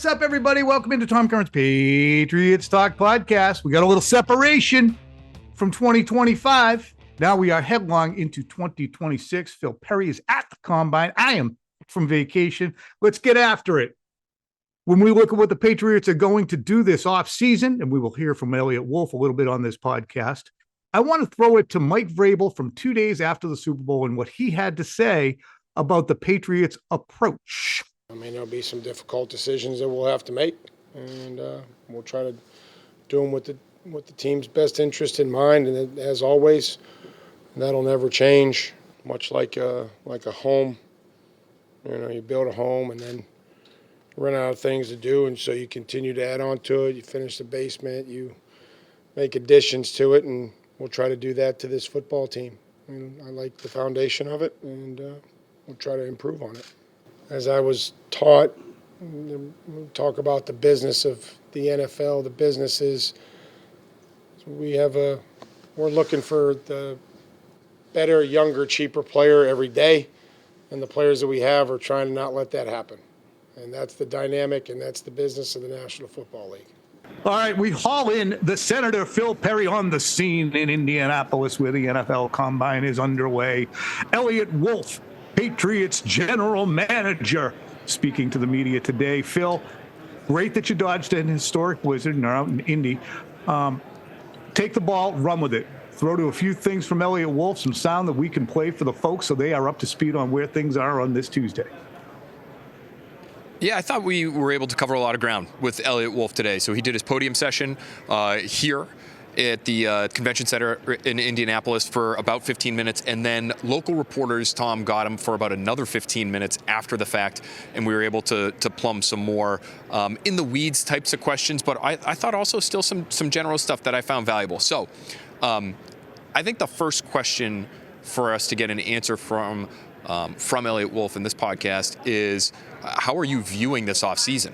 What's up, everybody? Welcome into Tom Curran's Patriots Talk podcast. We got a little separation from 2025. Now we are headlong into 2026. Phil Perry is at the Combine. I am from vacation. Let's get after it. When we look at what the Patriots are going to do this offseason, and we will hear from Eliot Wolf a little bit on this podcast, I want to throw it to Mike Vrabel from 2 days after the Super Bowl and what he had to say about the Patriots' approach. I mean, there'll be some difficult decisions that we'll have to make, and we'll try to do them with the team's best interest in mind. And as always, that'll never change. Much like a home, you build a home and then run out of things to do, and so you continue to add on to it. You finish the basement, you make additions to it, and we'll try to do that to this football team. And I like the foundation of it, and we'll try to improve on it. As I was taught, we'll talk about the business of the NFL. The business is we're looking for the better, younger, cheaper player every day, and the players that we have are trying to not let that happen. And that's the dynamic, and that's the business of the National Football League. All right, we haul in the Senator Phil Perry on the scene in Indianapolis where the NFL Combine is underway. Eliot Wolf, Patriots general manager, speaking to the media today. Phil, great that you dodged an historic Wizard and are out in Indy. Take the ball, run with it. Throw to a few things from Eliot Wolf, some sound that we can play for the folks so they are up to speed on where things are on this Tuesday. Yeah, I thought we were able to cover a lot of ground with Eliot Wolf today. So he did his podium session here at the convention center in Indianapolis for about 15 minutes. And then local reporters, Tom, got him for about another 15 minutes after the fact. And we were able to plumb some more in the weeds types of questions. But I thought also still some general stuff that I found valuable. So I think the first question for us to get an answer from Eliot Wolf in this podcast is, how are you viewing this offseason?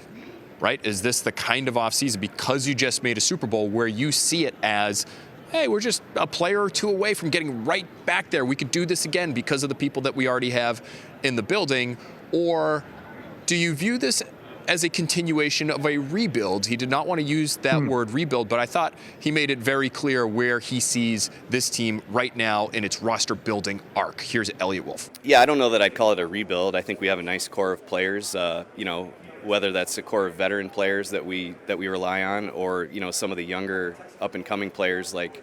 Right? Is this the kind of offseason, because you just made a Super Bowl, where you see it as, hey, we're just a player or two away from getting right back there. We could do this again because of the people that we already have in the building. Or do you view this as a continuation of a rebuild? He did not want to use that word rebuild, but I thought he made it very clear where he sees this team right now in its roster building arc. Here's Eliot Wolf. Yeah, I don't know that I'd call it a rebuild. I think we have a nice core of players, whether that's a core of veteran players that we rely on, or some of the younger up and coming players like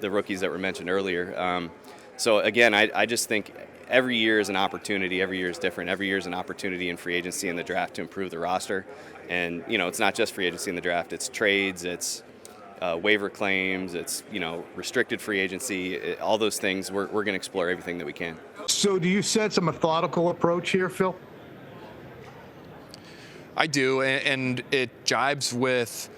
the rookies that were mentioned earlier. So again, I just think every year is an opportunity. Every year is different. Every year is an opportunity in free agency and the draft to improve the roster. And it's not just free agency and the draft. It's trades. It's waiver claims. It's restricted free agency. All those things. We're going to explore everything that we can. So do you sense a methodical approach here, Phil? I do, and it jibes with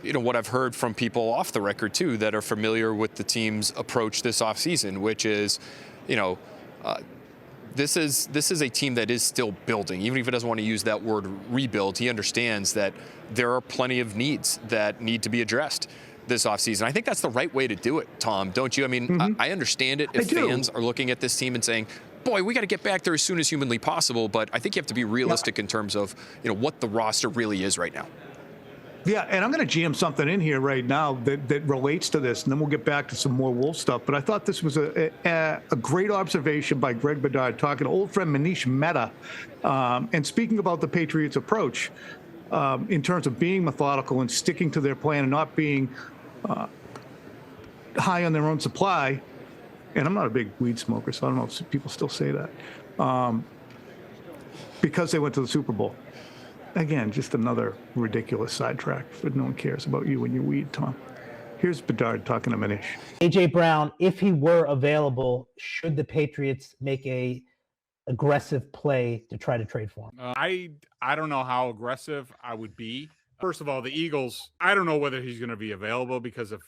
what I've heard from people off the record too that are familiar with the team's approach this offseason, which is, this is a team that is still building. Even if he doesn't want to use that word rebuild, he understands that there are plenty of needs that need to be addressed this offseason. I think that's the right way to do it, Tom, don't you? I mean, I understand it if fans are looking at this team and saying, boy, we got to get back there as soon as humanly possible, but I think you have to be realistic in terms of what the roster really is right now. Yeah, and I'm going to jam something in here right now that relates to this, and then we'll get back to some more Wolf stuff. But I thought this was a great observation by Greg Bedard, talking to old friend Manish Mehta, and speaking about the Patriots' approach in terms of being methodical and sticking to their plan and not being high on their own supply. And I'm not a big weed smoker, so I don't know if people still say that, because they went to the Super Bowl. Again, just another ridiculous sidetrack, but no one cares about you and your weed, Tom. Here's Bedard talking to Manish. A.J. Brown, if he were available, should the Patriots make a aggressive play to try to trade for him? I don't know how aggressive I would be. First of all, the Eagles, I don't know whether he's going to be available because of,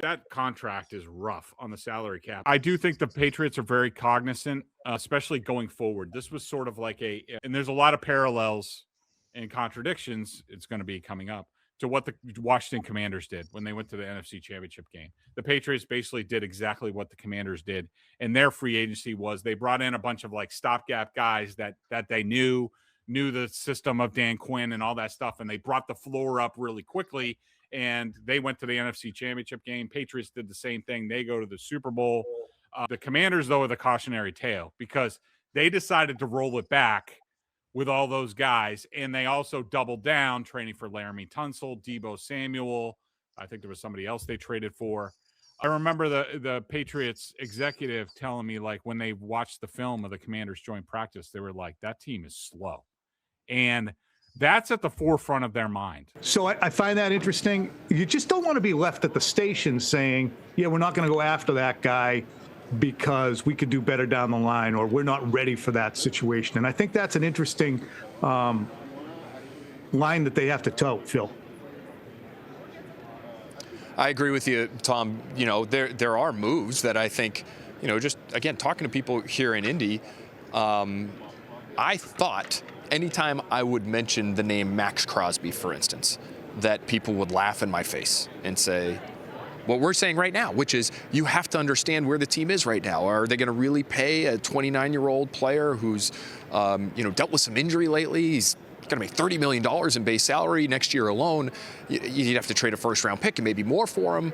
that contract is rough on the salary cap. I do think the Patriots are very cognizant, especially going forward. This was sort of like and there's a lot of parallels and contradictions, it's going to be coming up, to what the Washington Commanders did when they went to the NFC Championship game. The Patriots basically did exactly what the Commanders did, and their free agency was they brought in a bunch of stopgap guys that they knew knew the system of Dan Quinn and all that stuff, and they brought the floor up really quickly, and they went to the NFC Championship game. Patriots did the same thing. They go to the Super Bowl. The Commanders, though, are the cautionary tale because they decided to roll it back with all those guys, and they also doubled down, training for Laramie Tunsil, Deebo Samuel. I think there was somebody else they traded for. I remember the Patriots executive telling me, like, when they watched the film of the Commanders joint practice, they were like, that team is slow. And that's at the forefront of their mind. So I find that interesting. You just don't want to be left at the station saying, yeah, we're not going to go after that guy because we could do better down the line, or we're not ready for that situation. And I think that's an interesting line that they have to toe, Phil. I agree with you, Tom. You know, there are moves that I think, you know, just again, talking to people here in Indy, I thought anytime I would mention the name Max Crosby, for instance, that people would laugh in my face and say, what we're saying right now, which is you have to understand where the team is right now. Are they going to really pay a 29-year-old player who's, dealt with some injury lately? He's going to make $30 million in base salary next year alone. You'd have to trade a first-round pick and maybe more for him.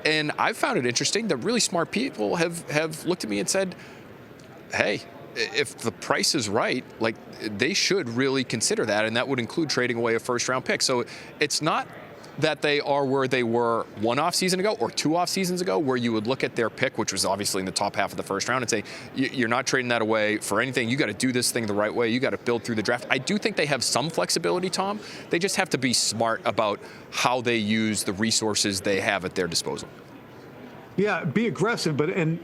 And I've found it interesting that really smart people have looked at me and said, hey, if the price is right, like, they should really consider that, and that would include trading away a first-round pick. So it's not that they are where they were one offseason ago or two off seasons ago, where you would look at their pick, which was obviously in the top half of the first round, and say, you're not trading that away for anything. You got to do this thing the right way. You got to build through the draft. I do think they have some flexibility, Tom. They just have to be smart about how they use the resources they have at their disposal. Yeah, be aggressive, and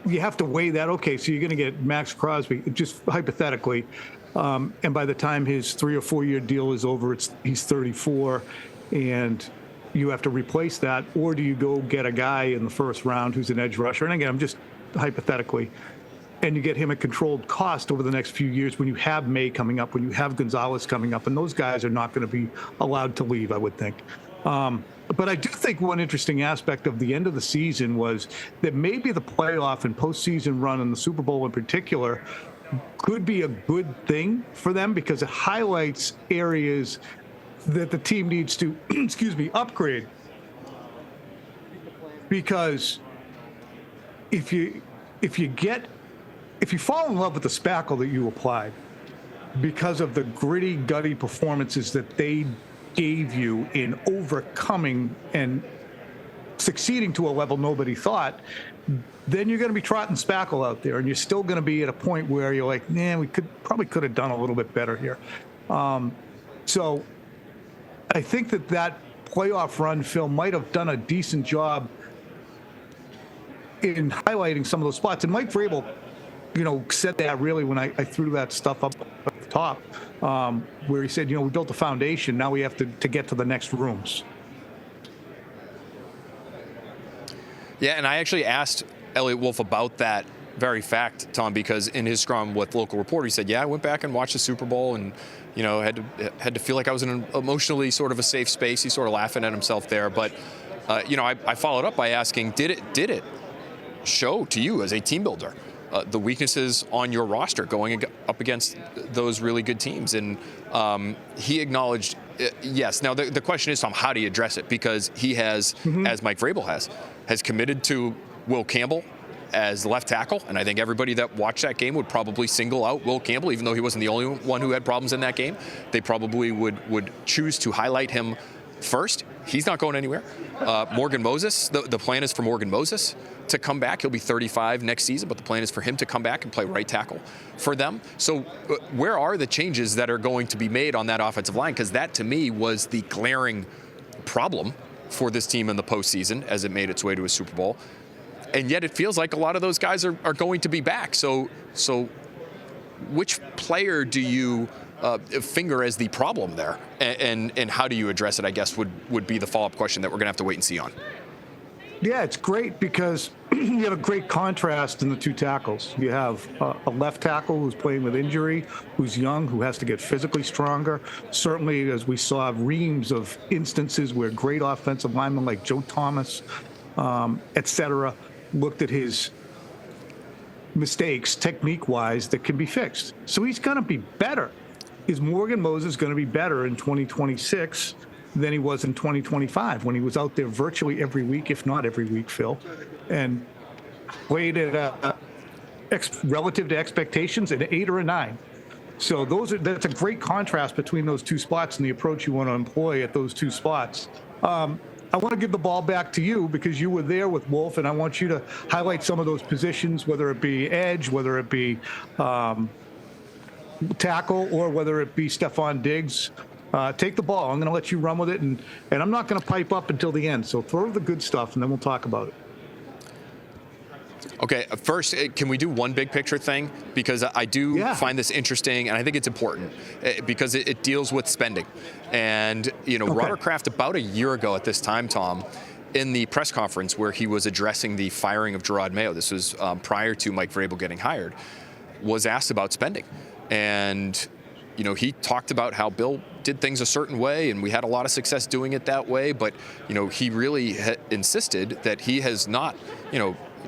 you have to weigh that. Okay, so you're going to get Max Crosby, just hypothetically, and by the time his 3 or 4 year deal is over, he's 34, and you have to replace that. Or do you go get a guy in the first round who's an edge rusher? And again, I'm just hypothetically, and you get him at controlled cost over the next few years when you have May coming up, when you have Gonzalez coming up, and those guys are not going to be allowed to leave, I would think. But I do think one interesting aspect of the end of the season was that maybe the playoff and postseason run and the Super Bowl in particular could be a good thing for them, because it highlights areas that the team needs to, upgrade. Because if you fall in love with the spackle that you applied because of the gritty, gutty performances that they gave you in overcoming and succeeding to a level nobody thought, then you're going to be trotting spackle out there, and you're still going to be at a point where you're like, man, we could have done a little bit better here. So I think that playoff run, Phil, might have done a decent job in highlighting some of those spots. And Mike Vrabel, said that really when I threw that stuff up at the top, where he said, we built a foundation. Now we have to get to the next rooms. Yeah, and I actually asked Eliot Wolf about that very fact, Tom, because in his scrum with local reporter, he said, yeah, I went back and watched the Super Bowl and, had to feel like I was in an emotionally sort of a safe space. He's sort of laughing at himself there. But, I followed up by asking, did it show to you as a team builder the weaknesses on your roster going up against those really good teams? And he acknowledged yes. Now, the question is, Tom, how do you address it? Because he has, as Mike Vrabel has committed to Will Campbell as left tackle, and I think everybody that watched that game would probably single out Will Campbell, even though he wasn't the only one who had problems in that game. They probably would choose to highlight him first. He's not going anywhere. Morgan Moses, the plan is for Morgan Moses to come back. He'll be 35 next season, but the plan is for him to come back and play right tackle for them. So where are the changes that are going to be made on that offensive line? Because that, to me, was the glaring problem for this team in the postseason as it made its way to a Super Bowl. And yet it feels like a lot of those guys are going to be back. So which player do you finger as the problem there? And how do you address it, I guess, would be the follow-up question that we're going to have to wait and see on. Yeah, it's great because you have a great contrast in the two tackles. You have a left tackle who's playing with injury, who's young, who has to get physically stronger. Certainly, as we saw, reams of instances where great offensive linemen like Joe Thomas, et cetera, looked at his mistakes technique-wise that can be fixed. So he's going to be better. Is Morgan Moses going to be better in 2026 than he was in 2025 when he was out there virtually every week, if not every week, Phil, and played at relative to expectations an 8 or a 9. So that's a great contrast between those two spots and the approach you want to employ at those two spots. I want to give the ball back to you because you were there with Wolf, and I want you to highlight some of those positions, whether it be edge, whether it be tackle, or whether it be Stefon Diggs. Take the ball. I'm going to let you run with it, and I'm not going to pipe up until the end. So throw the good stuff, and then we'll talk about it. Okay, first, can we do one big picture thing? Because I do find this interesting, and I think it's important because it deals with spending. And, Robert Kraft, about a year ago at this time, Tom, in the press conference where he was addressing the firing of Gerard Mayo, this was prior to Mike Vrabel getting hired, was asked about spending. And, he talked about how Bill did things a certain way, and we had a lot of success doing it that way. But, he really insisted that he has not,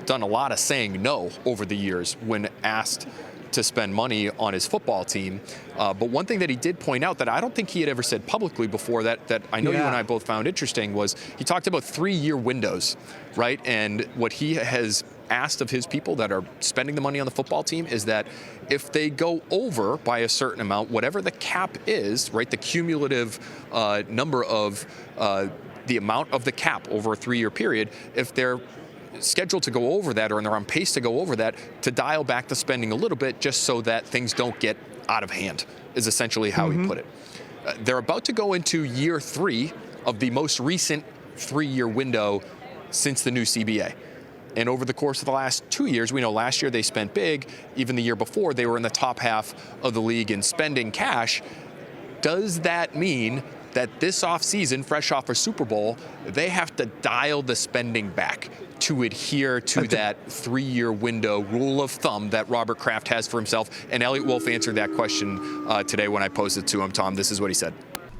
done a lot of saying no over the years when asked to spend money on his football team. But one thing that he did point out that I don't think he had ever said publicly before that I know you and I both found interesting was he talked about 3-year windows, right? And what he has asked of his people that are spending the money on the football team is that if they go over by a certain amount, whatever the cap is, right, the cumulative number of the amount of the cap over a 3-year period, if they're scheduled to go over that or they're on pace to go over that, to dial back the spending a little bit just so that things don't get out of hand is essentially how he put it. They're about to go into year 3 of the most recent 3-year window since the new CBA. And over the course of the last 2 years, we know last year they spent big. Even the year before, they were in the top half of the league in spending cash. Does that mean that this offseason, fresh off a Super Bowl, they have to dial the spending back to adhere to that 3-year window rule of thumb that Robert Kraft has for himself? And Eliot Wolf answered that question today when I posed it to him. Tom, this is what he said.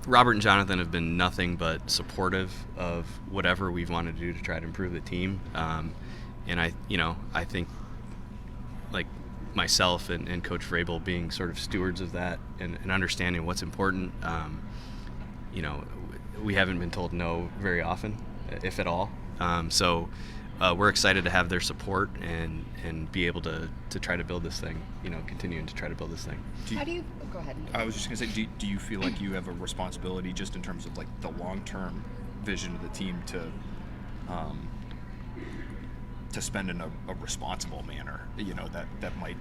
Robert and Jonathan have been nothing but supportive of whatever we've wanted to do to try to improve the team. And I think like myself and Coach Vrabel being sort of stewards of that and understanding what's important, we haven't been told no very often, if at all. So we're excited to have their support and be able to try to build this thing, continuing to try to build this thing. Go ahead. I was just going to say, do you feel like you have a responsibility just in terms of like the long-term vision of the team to spend in a responsible manner, that might,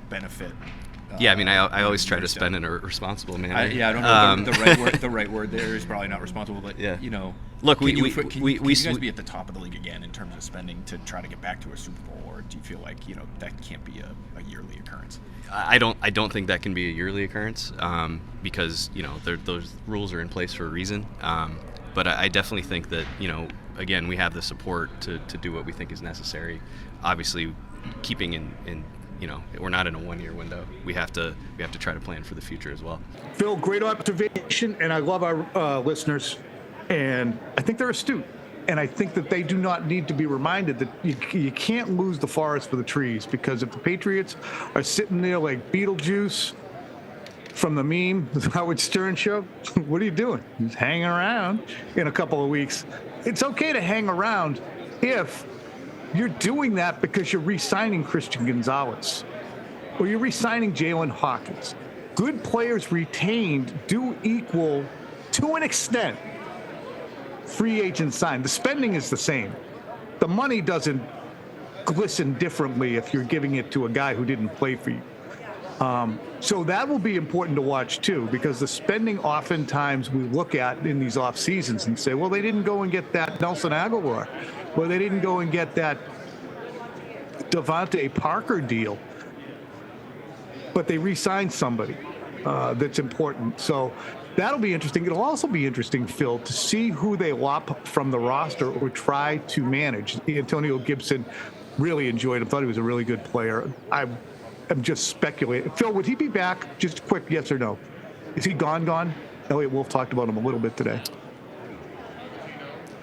benefit? Yeah, I mean, I always try to spend in a responsible manner. I don't know the right word. The right word there is probably not responsible, but yeah. Look, can you guys be at the top of the league again in terms of spending to try to get back to a Super Bowl, or do you feel like that can't be a yearly occurrence? I don't think that can be a yearly occurrence because those rules are in place for a reason. But I definitely think that again, we have the support to do what we think is necessary. Obviously, keeping in we're not in a 1-year window. We have to try to plan for the future as well. Phil, great observation, and I love our listeners, and I think they're astute. And I think that they do not need to be reminded that you can't lose the forest for the trees, because if the Patriots are sitting there like Beetlejuice from the meme, the Howard Stern show, what are you doing? Just hanging around in a couple of weeks. It's okay to hang around if you're doing that because you're re-signing Christian Gonzalez or you're re-signing Jalen Hawkins. Good players retained do equal, to an extent, free agents signed. The spending is the same. The money doesn't glisten differently if you're giving it to a guy who didn't play for you. So that will be important to watch too, because the spending oftentimes we look at in these off seasons and say, well, they didn't go and get that Nelson Aguilar, or they didn't go and get that Devontae Parker deal, but they re-signed somebody that's important. So that'll be interesting. It'll also be interesting, Phil, to see who they lop from the roster or try to manage. Antonio Gibson, really enjoyed him. Thought he was a really good player. I'm just speculating. Phil, would he be back? Just a quick yes or no. Is he gone? Eliot Wolf talked about him a little bit today.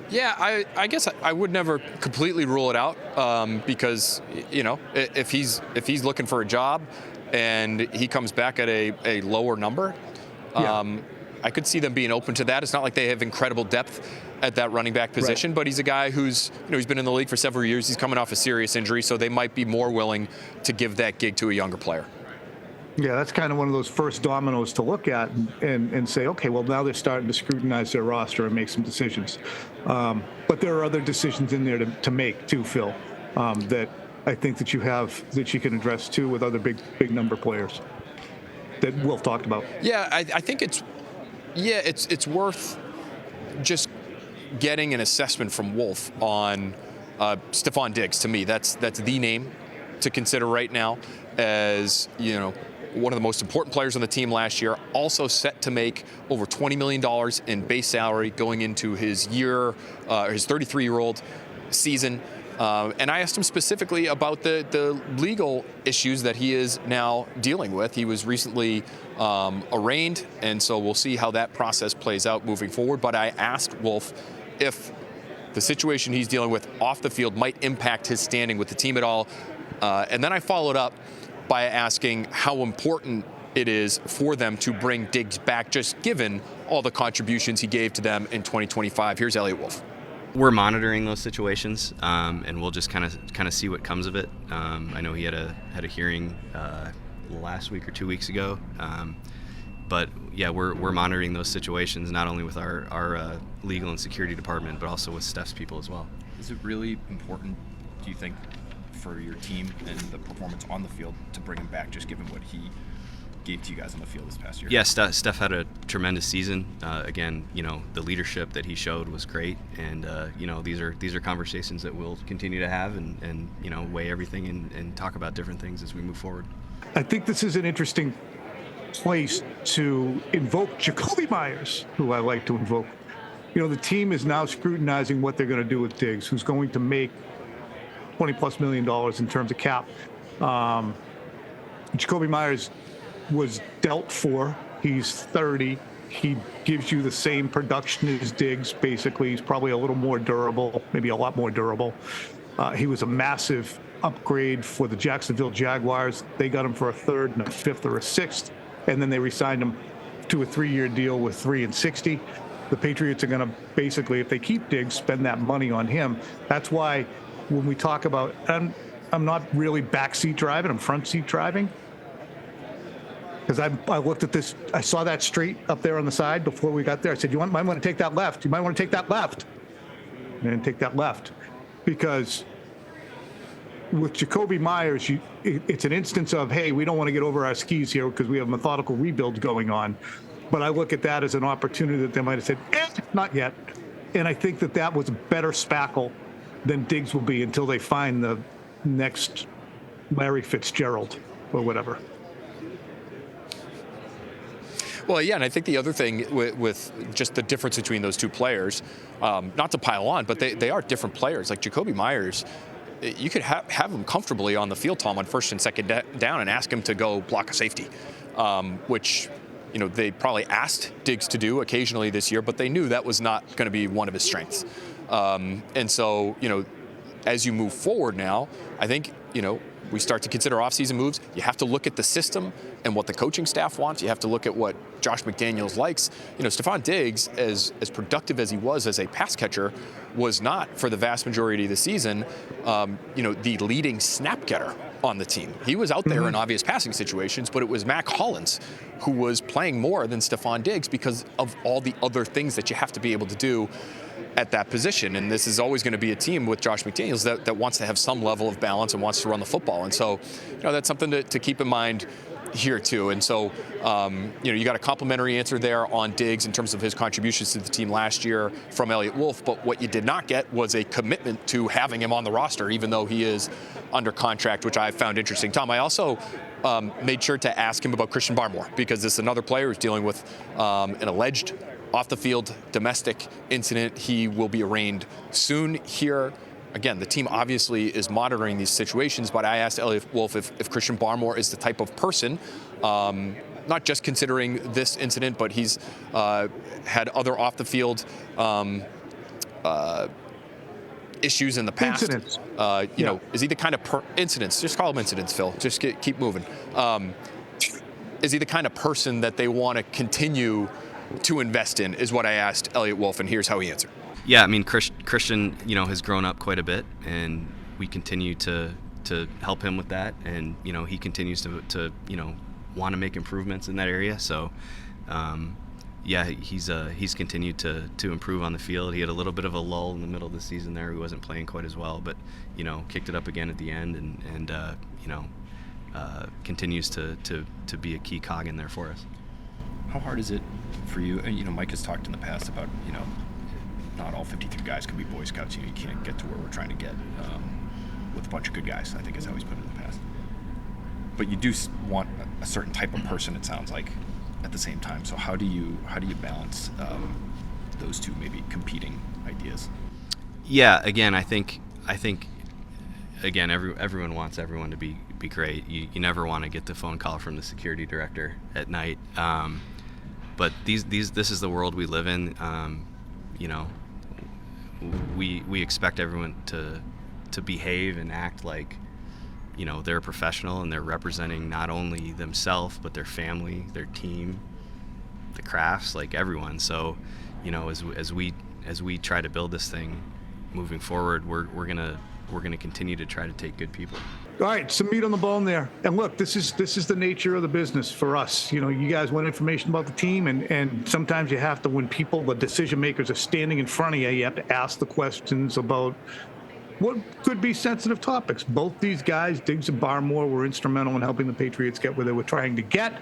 Yeah, I guess I would never completely rule it out because, if he's looking for a job and he comes back at a lower number, I could see them being open to that. It's not like they have incredible depth at that running back position, but he's a guy who's, he's been in the league for several years. He's coming off a serious injury, so they might be more willing to give that gig to a younger player. Yeah, that's kind of one of those first dominoes to look at and say, okay, well, now they're starting to scrutinize their roster and make some decisions. But there are other decisions in there to make too, Phil, that I think that you can address too with other big number players that Wolf talked about. Yeah, I think it's worth just getting an assessment from Wolf on Stefon Diggs. To me, that's the name to consider right now as, one of the most important players on the team last year, also set to make over $20 million in base salary going into his his 33-year-old season. And I asked him specifically about the legal issues that he is now dealing with. He was recently arraigned, and so we'll see how that process plays out moving forward. But I asked Wolf if the situation he's dealing with off the field might impact his standing with the team at all. And then I followed up by asking how important it is for them to bring Diggs back, just given all the contributions he gave to them in 2025. Here's Eliot Wolf. We're monitoring those situations, and we'll just kind of see what comes of it. I know he had a hearing last week or 2 weeks ago, but yeah, we're monitoring those situations not only with our legal and security department, but also with Steph's people as well. Is it really important, do you think, for your team and the performance on the field to bring him back, just given what he gave to you guys on the field this past year? Yeah, Steph had a tremendous season. Again, the leadership that he showed was great, and these are conversations that we'll continue to have and weigh everything and talk about different things as we move forward. I think this is an interesting place to invoke Jacoby Myers, who I like to invoke. The team is now scrutinizing what they're going to do with Diggs, who's going to make $20+ million in terms of cap. Jacoby Myers was dealt for. He's 30. He gives you the same production as Diggs, basically. He's probably a little more durable, maybe a lot more durable. He was a massive upgrade for the Jacksonville Jaguars. They got him for a third and a fifth or a sixth, and then they re-signed him to a 3-year deal with $3 and $60. The Patriots are going to basically, if they keep Diggs, spend that money on him. That's why when we talk about, I'm not really backseat driving, I'm front seat driving. Because I looked at this, I saw that straight up there on the side before we got there. I said, might want to take that left. You might want to take that left. And take that left. Because with Jacoby Myers, it's an instance of, hey, we don't want to get over our skis here because we have methodical rebuilds going on. But I look at that as an opportunity that they might have said, not yet. And I think that was a better spackle than Diggs will be until they find the next Larry Fitzgerald or whatever. Well, yeah, and I think the other thing with just the difference between those two players, not to pile on, but they are different players. Like Jacoby Myers, you could have him comfortably on the field, Tom, on first and second down and ask him to go block a safety, which they probably asked Diggs to do occasionally this year, but they knew that was not going to be one of his strengths. And so, as you move forward now, I think, we start to consider offseason moves. You have to look at the system and what the coaching staff wants. You have to look at what Josh McDaniels likes. Stefon Diggs, as productive as he was as a pass catcher, was not, for the vast majority of the season, the leading snap getter on the team. He was out there in obvious passing situations, but it was Mac Hollins who was playing more than Stefon Diggs because of all the other things that you have to be able to do at that position. And this is always going to be a team with Josh McDaniels that wants to have some level of balance and wants to run the football. And so, that's something to keep in mind here too. And so, you got a complimentary answer there on Diggs in terms of his contributions to the team last year from Eliot Wolf. But what you did not get was a commitment to having him on the roster, even though he is under contract, which I found interesting. Tom, I also made sure to ask him about Christian Barmore, because this is another player who's dealing with an alleged off-the-field domestic incident. He will be arraigned soon here. Again, the team obviously is monitoring these situations, but I asked Eliot Wolf if Christian Barmore is the type of person, not just considering this incident, but he's had other off-the-field issues in the past. Incidents. You know, is he the kind of incidents? Just call them incidents, Phil. Just keep moving. Is he the kind of person that they want to continue to invest in? Is what I asked Eliot Wolf, and here's how he answered. Yeah, I mean, Christian, you know, has grown up quite a bit, and we continue to help him with that, and you know, he continues to you know, want to make improvements in that area. So, yeah, he's continued to improve on the field. He had a little bit of a lull in the middle of the season there. He wasn't playing quite as well, but you know, kicked it up again at the end, and you know, continues to be a key cog in there for us. How hard is it for you? And, you know, Mike has talked in the past about, you know, not all 53 guys can be Boy Scouts. You know, you can't get to where we're trying to get with a bunch of good guys, I think is how he's put it in the past. But you do want a certain type of person, it sounds like, at the same time. So how do you balance those two maybe competing ideas? Yeah, again, I think again, everyone wants everyone to be great. You never want to get the phone call from the security director at night. But this is the world we live in. You know, we expect everyone to behave and act like, you know, they're a professional and they're representing not only themselves but their family, their team, the crafts, like everyone. So, you know, as we try to build this thing moving forward, we're gonna continue to try to take good people. All right, some meat on the bone there. And look, this is the nature of the business for us. You know, you guys want information about the team, and sometimes you have to, when people, the decision makers, are standing in front of you, you have to ask the questions about what could be sensitive topics. Both these guys, Diggs and Barmore, were instrumental in helping the Patriots get where they were trying to get.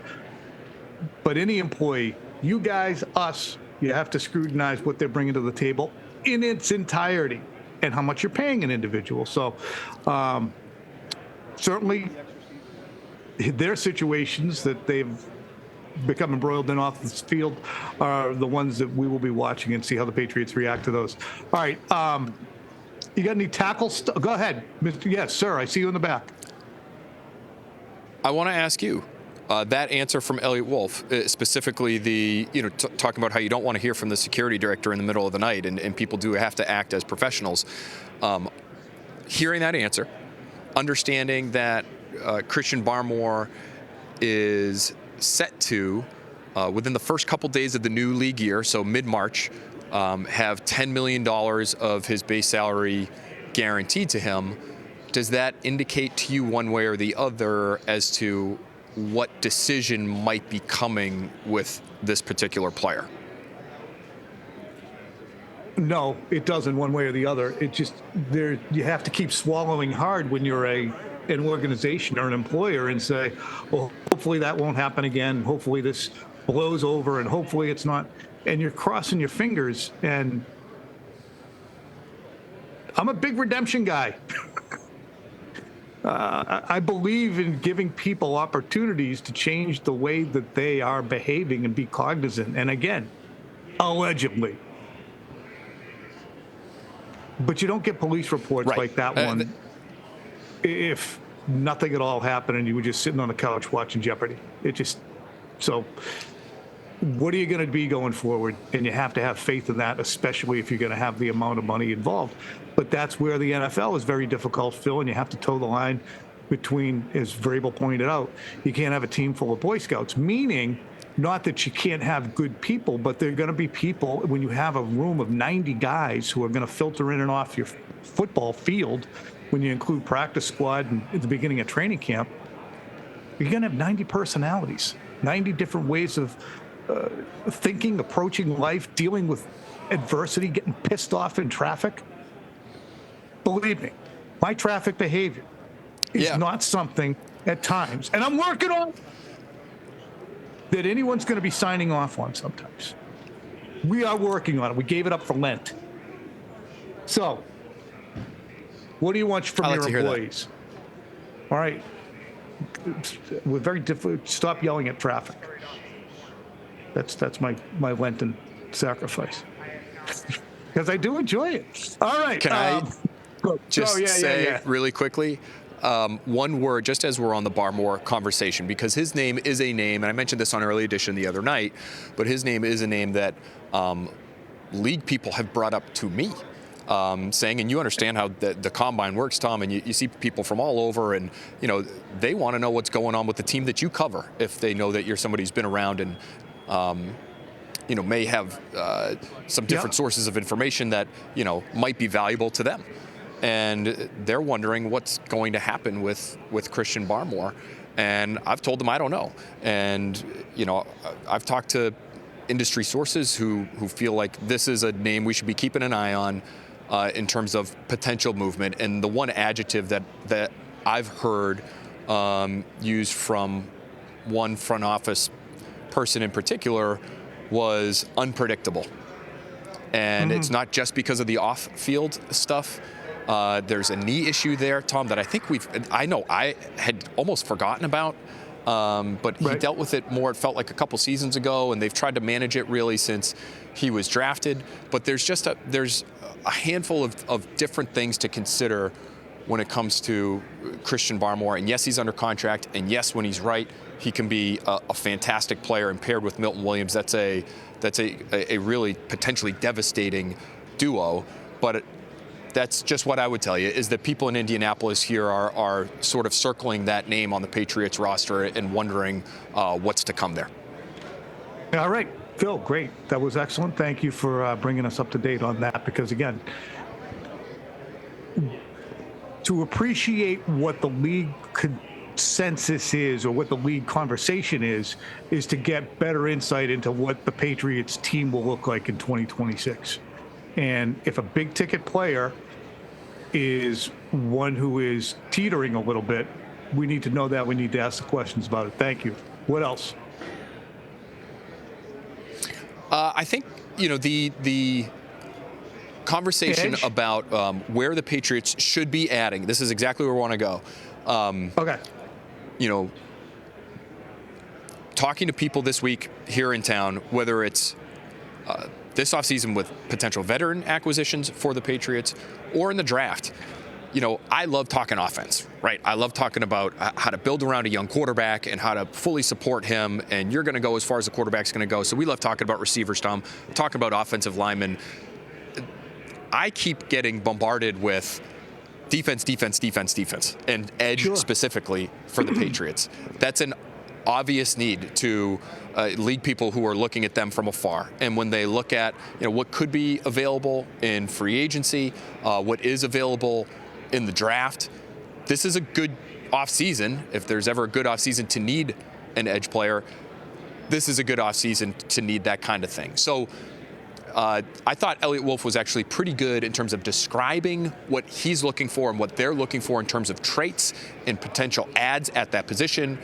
But any employee, you guys, us, you have to scrutinize what they're bringing to the table in its entirety and how much you're paying an individual. So, certainly, their situations that they've become embroiled in off the field are the ones that we will be watching and see how the Patriots react to those. All right, you got any tackles? Go ahead, Mr. Yes, sir. I see you in the back. I want to ask you that answer from Eliot Wolf, specifically the, you know, talking about how you don't want to hear from the security director in the middle of the night, and people do have to act as professionals. Hearing that answer, understanding that Christian Barmore is set to, within the first couple days of the new league year, so mid-March, have $10 million of his base salary guaranteed to him. Does that indicate to you one way or the other as to what decision might be coming with this particular player? No, it doesn't one way or the other. It just, you have to keep swallowing hard when you're an organization or an employer and say, well, hopefully that won't happen again. Hopefully this blows over, and hopefully it's not. And you're crossing your fingers. And I'm a big redemption guy. I believe in giving people opportunities to change the way that they are behaving and be cognizant. And again, allegedly. But you don't get police reports like that one if nothing at all happened and you were just sitting on the couch watching Jeopardy. It just, so what are you going to be going forward? And you have to have faith in that, especially if you're going to have the amount of money involved. But that's where the NFL is very difficult, Phil, and you have to toe the line between, as Vrabel pointed out, you can't have a team full of Boy Scouts, meaning not that you can't have good people, but there are going to be people, when you have a room of 90 guys who are going to filter in and off your football field, when you include practice squad and at the beginning of training camp, you're going to have 90 personalities, 90 different ways of thinking, approaching life, dealing with adversity, getting pissed off in traffic. Believe me, my traffic behavior is not something at times, and I'm working on, that anyone's going to be signing off on sometimes. We are working on it. We gave it up for Lent. So, what do you want from your employees? All right. We're very difficult. Stop yelling at traffic. That's my Lenten sacrifice. Because I do enjoy it. All right. Can I just say really quickly, one word, just as we're on the Barmore conversation, because his name is a name, and I mentioned this on Early Edition the other night, but his name is a name that league people have brought up to me, saying, and you understand how the combine works, Tom, and you see people from all over, and they want to know what's going on with the team that you cover if they know that you're somebody who's been around and may have some different sources of information that might be valuable to them, and they're wondering what's going to happen with Christian Barmore, and I've told them I don't know, and I've talked to industry sources who feel like this is a name we should be keeping an eye on in terms of potential movement. And the one adjective that I've heard used from one front office person in particular was unpredictable. And it's not just because of the off-field stuff. There's a knee issue there, Tom, that I think I had almost forgotten about. But he dealt with it more, it felt like a couple seasons ago, and they've tried to manage it really since he was drafted. But there's a handful of different things to consider when it comes to Christian Barmore. And yes, he's under contract, and yes, when he's right, he can be a fantastic player, and paired with Milton Williams, that's a really potentially devastating duo. But that's just what I would tell you, is that people in Indianapolis here are sort of circling that name on the Patriots roster and wondering what's to come there. All right, Phil, great. That was excellent. Thank you for bringing us up to date on that, because, again, to appreciate what the league consensus is, or what the league conversation is to get better insight into what the Patriots team will look like in 2026. And if a big ticket player is one who is teetering a little bit, we need to know that. We need to ask the questions about it. Thank you. What else? I think, the conversation about where the Patriots should be adding, this is exactly where we want to go. Okay. Talking to people this week here in town, whether it's this offseason with potential veteran acquisitions for the Patriots or in the draft, I love talking offense, right? I love talking about how to build around a young quarterback and how to fully support him, and you're going to go as far as the quarterback's going to go. So we love talking about receivers, Tom, talking about offensive linemen. I keep getting bombarded with defense, and edge specifically for the Patriots. That's an obvious need to league people who are looking at them from afar. And when they look at what could be available in free agency, what is available in the draft, this is a good offseason. If there's ever a good offseason to need an edge player, this is a good offseason to need that kind of thing. So I thought Eliot Wolf was actually pretty good in terms of describing what he's looking for and what they're looking for in terms of traits and potential adds at that position.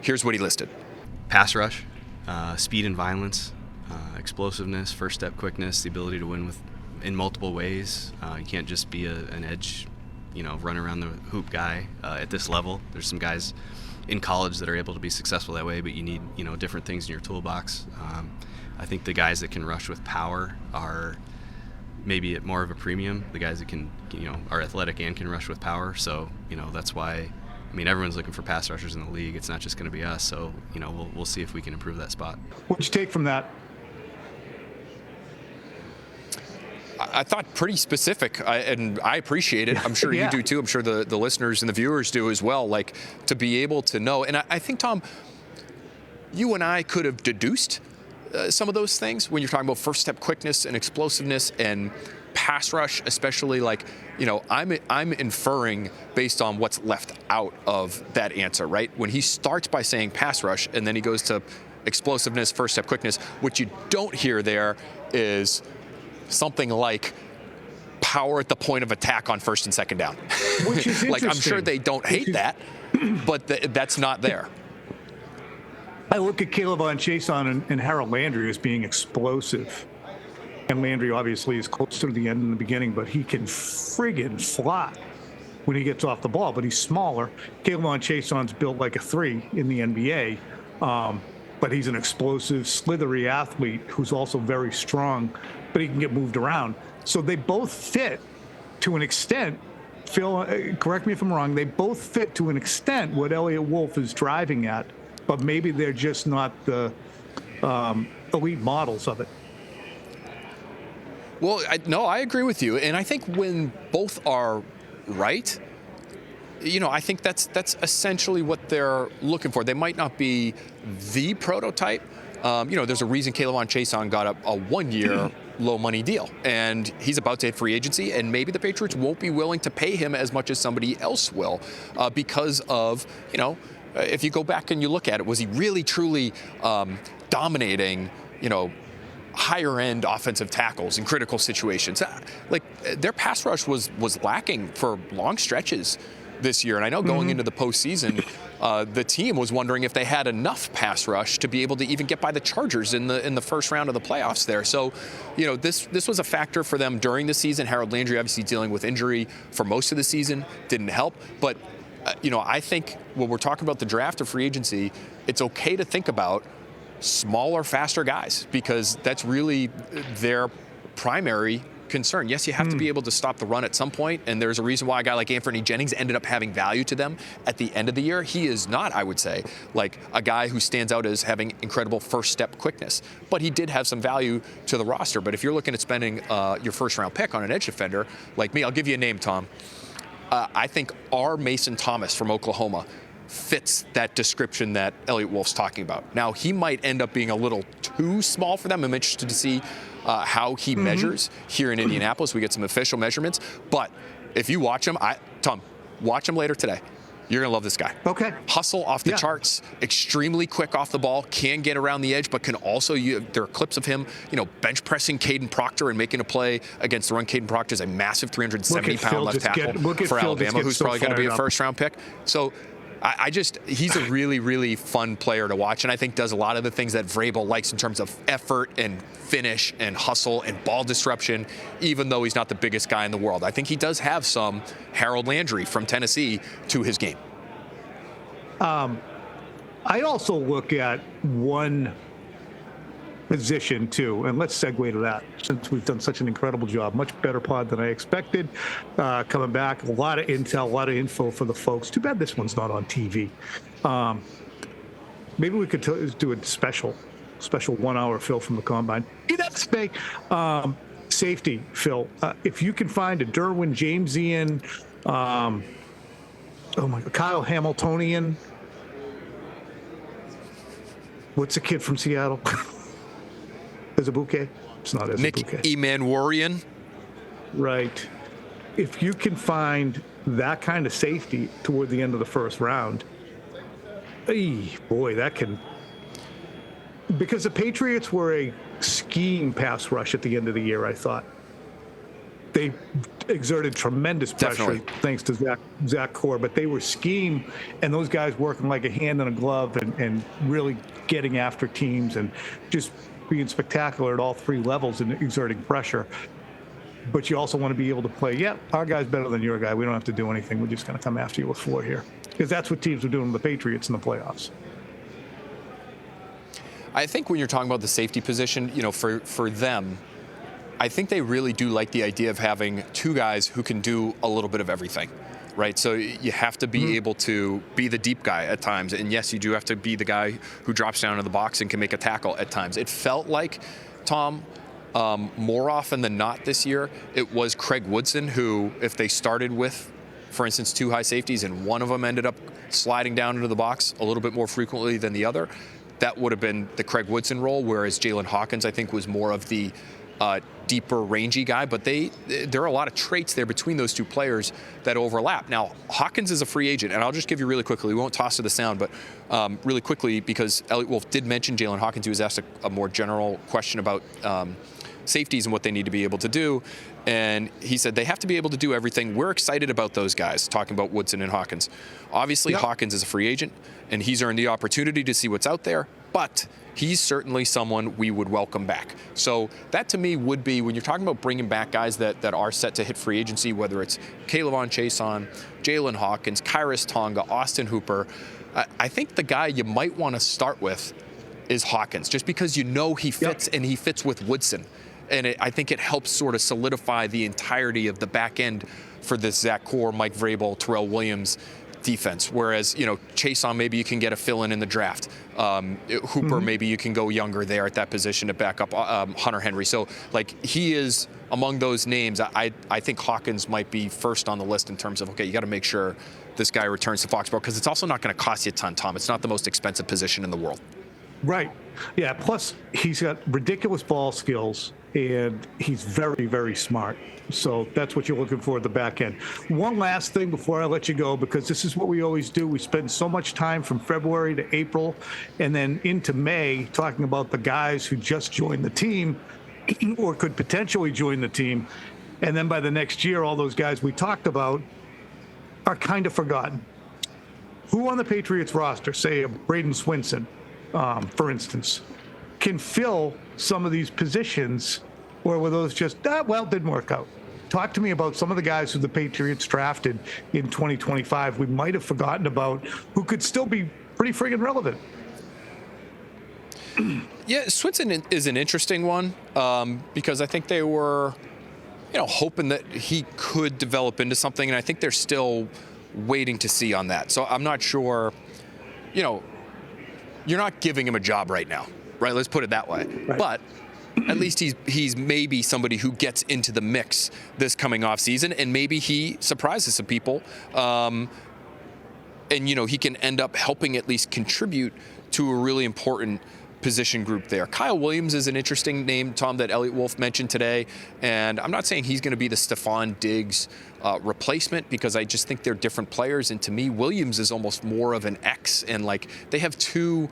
Here's what he listed. Pass rush, speed and violence, explosiveness, first step quickness, the ability to win in multiple ways. You can't just be an edge, run around the hoop guy at this level. There's some guys in college that are able to be successful that way, but you need different things in your toolbox. I think the guys that can rush with power are maybe at more of a premium. The guys that can are athletic and can rush with power. So that's why. Everyone's looking for pass rushers in the league. It's not just going to be us. So, we'll see if we can improve that spot. What'd you take from that? I thought pretty specific, and I appreciate it. I'm sure you do too. I'm sure the listeners and the viewers do as well. Like, to be able to know. And I think, Tom, you and I could have deduced some of those things when you're talking about first step quickness and explosiveness and pass rush, especially. I'm inferring based on what's left out of that answer, right? When he starts by saying pass rush and then he goes to explosiveness, first step quickness, what you don't hear there is something like power at the point of attack on first and second down. Which is interesting. I'm sure they don't hate that, but that's not there. I look at Caleb on Chason and Harold Landry as being explosive. And Landry obviously is closer to the end than the beginning, but he can friggin' fly when he gets off the ball, but he's smaller. Caleb Chason's built like a 3 in the NBA, but he's an explosive, slithery athlete who's also very strong, but he can get moved around. So they both fit to an extent. Phil, correct me if I'm wrong, they both fit to an extent what Eliot Wolf is driving at, but maybe they're just not the elite models of it. Well, I agree with you. And I think when both are right, I think that's essentially what they're looking for. They might not be the prototype. There's a reason K'Lavon Chaisson got a 1-year low money deal, and he's about to hit free agency, and maybe the Patriots won't be willing to pay him as much as somebody else will because of, if you go back and you look at it, was he really truly dominating, higher end offensive tackles in critical situations? Like, their pass rush was lacking for long stretches this year. And I know going into the postseason, the team was wondering if they had enough pass rush to be able to even get by the Chargers in the first round of the playoffs there. So, this was a factor for them during the season. Harold Landry obviously dealing with injury for most of the season didn't help. But, I think when we're talking about the draft or free agency, it's okay to think about smaller, faster guys, because that's really their primary concern. Yes, you have to be able to stop the run at some point, and there's a reason why a guy like Anthony Jennings ended up having value to them at the end of the year. He is not, I would say, like a guy who stands out as having incredible first step quickness, but he did have some value to the roster. But if you're looking at spending your first round pick on an edge defender like me, I'll give you a name, Tom. I think our Mason Thomas from Oklahoma fits that description that Eliot Wolf's talking about. Now, he might end up being a little too small for them. I'm interested to see how he measures here in Indianapolis. We get some official measurements. But if you watch him, Tom, watch him later today. You're going to love this guy. Okay. Hustle off the charts, extremely quick off the ball, can get around the edge, but can also, there are clips of him, bench pressing Caden Proctor and making a play against the run. Caden Proctor is a massive 370-pound left tackle for Alabama, who's probably going to be a first-round pick. So he's a really, really fun player to watch, and I think does a lot of the things that Vrabel likes in terms of effort and finish and hustle and ball disruption, even though he's not the biggest guy in the world. I think he does have some Harold Landry from Tennessee to his game. I also look at one position too, and let's segue to that since we've done such an incredible job. Much better pod than I expected. Coming back, a lot of intel, a lot of info for the folks. Too bad this one's not on TV. Maybe we could do a special 1 hour Phil from the Combine. That's big. Safety, Phil. If you can find a Derwin Jamesian, Kyle Hamiltonian. What's the kid from Seattle? Ezebuke? It's not Ezebuke. Nick Emanwarian. Right. If you can find that kind of safety toward the end of the first round, boy, that can. Because the Patriots were a scheme pass rush at the end of the year, I thought. They exerted tremendous pressure thanks to Zach Core, but they were scheme, and those guys working like a hand in a glove and really getting after teams and just being spectacular at all three levels and exerting pressure. But you also want to be able to play, our guy's better than your guy. We don't have to do anything. We're just going to come after you with 4 here. Because that's what teams are doing with the Patriots in the playoffs. I think when you're talking about the safety position, for them, I think they really do like the idea of having 2 guys who can do a little bit of everything, right? So you have to be able to be the deep guy at times. And yes, you do have to be the guy who drops down in the box and can make a tackle at times. It felt like, Tom, more often than not this year, it was Craig Woodson who, if they started with, for instance, 2 high safeties and one of them ended up sliding down into the box a little bit more frequently than the other, that would have been the Craig Woodson role, whereas Jalen Hawkins, I think, was more of the deeper, rangy guy. But there are a lot of traits there between those 2 players that overlap. Now, Hawkins is a free agent, and I'll just give you really quickly. We won't toss to the sound, but really quickly, because Eliot Wolf did mention Jalen Hawkins. He was asked a more general question about safeties and what they need to be able to do. And he said they have to be able to do everything. We're excited about those guys, talking about Woodson and Hawkins. Obviously, Hawkins is a free agent, and he's earned the opportunity to see what's out there, but he's certainly someone we would welcome back. So that, to me, would be, when you're talking about bringing back guys that are set to hit free agency, whether it's K'Lavon Chaisson, Jalen Hawkins, Kyrus Tonga, Austin Hooper, I think the guy you might want to start with is Hawkins, just because he fits, and he fits with Woodson. And I think it helps sort of solidify the entirety of the back end for this Zach Core, Mike Vrabel, Terrell Williams defense. Whereas, Chason, maybe you can get a fill-in in the draft. Hooper, maybe you can go younger there at that position to back up Hunter Henry. So, he is among those names. I think Hawkins might be first on the list in terms of, okay, you got to make sure this guy returns to Foxborough, because it's also not going to cost you a ton, Tom. It's not the most expensive position in the world. Right. Yeah. Plus, he's got ridiculous ball skills, and he's very, very smart. So that's what you're looking for at the back end. One last thing before I let you go, because this is what we always do. We spend so much time from February to April and then into May talking about the guys who just joined the team or could potentially join the team. And then by the next year, all those guys we talked about are kind of forgotten. Who on the Patriots roster, say a Braden Swinson, for instance, can fill some of these positions, or were those just, didn't work out? Talk to me about some of the guys who the Patriots drafted in 2025 we might have forgotten about, who could still be pretty friggin' relevant. Yeah, Swinson is an interesting one because I think they were, hoping that he could develop into something, and I think they're still waiting to see on that. So I'm not sure, you're not giving him a job right now, right? Let's put it that way. Right. But at least he's maybe somebody who gets into the mix this coming off season, and maybe he surprises some people. And, he can end up helping at least contribute to a really important position group there. Kyle Williams is an interesting name, Tom, that Eliot Wolf mentioned today. And I'm not saying he's going to be the Stefon Diggs replacement, because I just think they're different players. And to me, Williams is almost more of an X. And they have two,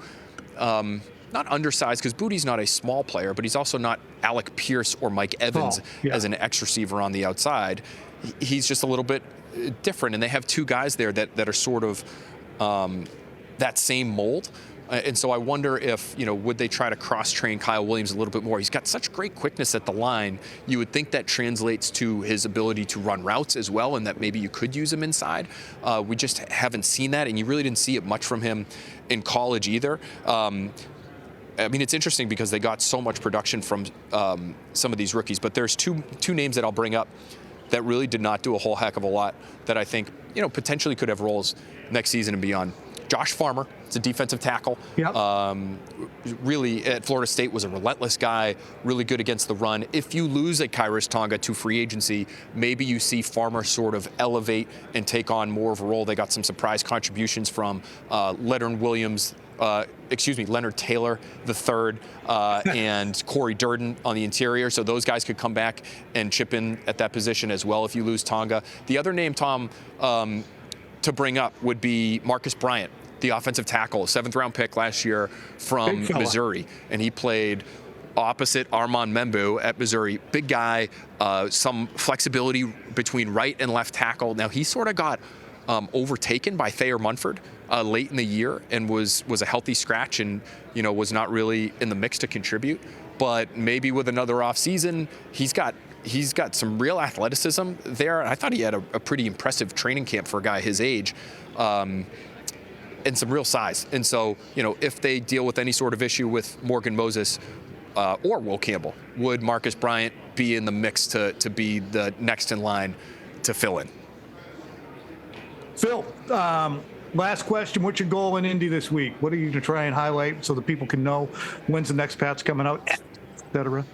not undersized, because Booty's not a small player, but he's also not Alec Pierce or Mike Evans as an X receiver on the outside. He's just a little bit different. And they have two guys there that are sort of that same mold. And so I wonder if, would they try to cross-train Kyle Williams a little bit more? He's got such great quickness at the line. You would think that translates to his ability to run routes as well, and that maybe you could use him inside. We just haven't seen that, and you really didn't see it much from him in college either. It's interesting because they got so much production from some of these rookies, but there's two names that I'll bring up that really did not do a whole heck of a lot that I think, potentially could have roles next season and beyond. Josh Farmer, it's a defensive tackle. Yep. Really, at Florida State, was a relentless guy, really good against the run. If you lose a Khyiris Tonga to free agency, maybe you see Farmer sort of elevate and take on more of a role. They got some surprise contributions from Leonard Taylor III and Corey Durden on the interior. So those guys could come back and chip in at that position as well if you lose Tonga. The other name, Tom, to bring up would be Marcus Bryant, the offensive tackle, 7th-round pick last year from Missouri. And he played opposite Armand Membu at Missouri. Big guy, some flexibility between right and left tackle. Now, he sort of got overtaken by Thayer Munford late in the year and was a healthy scratch and, was not really in the mix to contribute. But maybe with another offseason, he's got some real athleticism there. I thought he had a pretty impressive training camp for a guy his age, and some real size. And so, if they deal with any sort of issue with Morgan Moses or Will Campbell, would Marcus Bryant be in the mix to be the next in line to fill in? Phil, last question. What's your goal in Indy this week? What are you going to try and highlight so that people can know when's the next Pat's coming out, et cetera?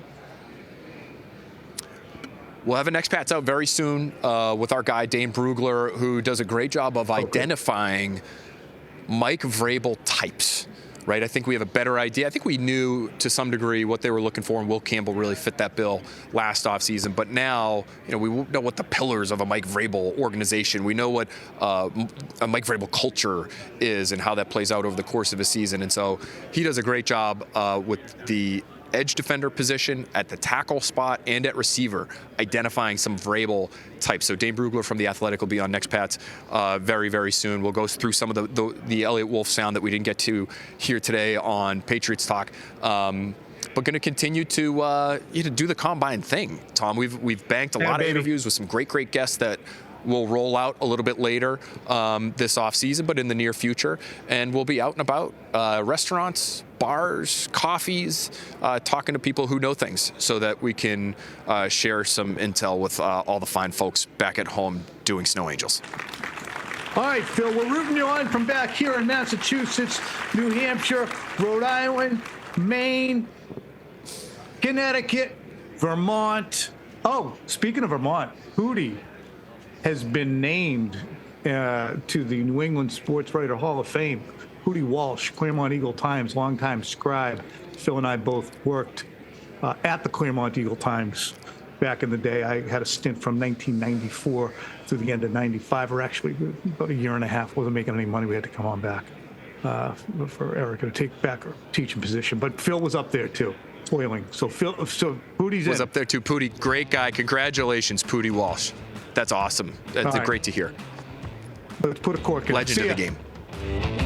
We'll have an expats out very soon with our guy, Dane Brugler, who does a great job of identifying Mike Vrabel types, right? I think we have a better idea. I think we knew to some degree what they were looking for, and Will Campbell really fit that bill last offseason. But now, we know what the pillars of a Mike Vrabel organization, we know what a Mike Vrabel culture is and how that plays out over the course of a season. And so he does a great job with the edge defender position, at the tackle spot, and at receiver, identifying some Vrabel types. So Dane Brugler from The Athletic will be on Next Pats very, very soon. We'll go through some of the Eliot Wolf sound that we didn't get to here today on Patriots Talk. But going to continue to do the combine thing, Tom. We've banked a lot of interviews with some great guests that will roll out a little bit later this offseason, but in the near future. And we'll be out and about restaurants, bars, coffees, talking to people who know things so that we can share some intel with all the fine folks back at home doing Snow Angels. All right, Phil, we're rooting you on from back here in Massachusetts, New Hampshire, Rhode Island, Maine, Connecticut, Vermont. Oh, speaking of Vermont, Hootie has been named to the New England Sports Writer Hall of Fame. Hootie Walsh, Claremont Eagle Times, longtime scribe. Phil and I both worked at the Claremont Eagle Times back in the day. I had a stint from 1994 through the end of 95, or actually about a year and a half. Wasn't making any money. We had to come on back for Erica to take back her teaching position. But Phil was up there too, toiling. So Pootie's was up there too. Pootie, great guy. Congratulations, Pootie Walsh. That's awesome. That's great to hear. Let's put a cork in. Legend of the game.